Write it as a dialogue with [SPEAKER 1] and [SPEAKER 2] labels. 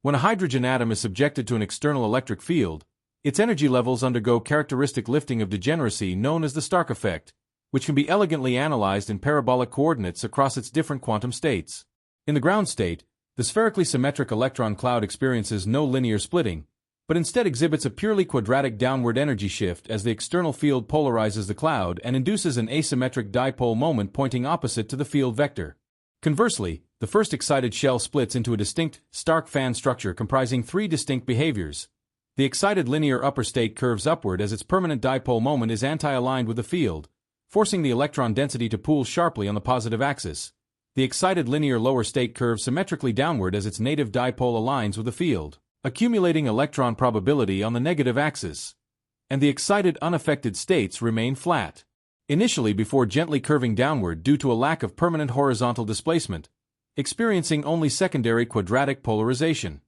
[SPEAKER 1] When a hydrogen atom is subjected to an external electric field, its energy levels undergo characteristic lifting of degeneracy known as the Stark effect, which can be elegantly analyzed in parabolic coordinates across its different quantum states. In the ground state, the spherically symmetric electron cloud experiences no linear splitting, but instead exhibits a purely quadratic downward energy shift as the external field polarizes the cloud and induces an asymmetric dipole moment pointing opposite to the field vector. Conversely, the first excited shell splits into a distinct, Stark fan structure comprising three distinct behaviors. The excited linear upper state curves upward as its permanent dipole moment is anti-aligned with the field, forcing the electron density to pool sharply on the positive axis. The excited linear lower state curves symmetrically downward as its native dipole aligns with the field, accumulating electron probability on the negative axis. And the excited unaffected states remain flat, initially before gently curving downward due to a lack of permanent horizontal displacement, experiencing only secondary quadratic polarization.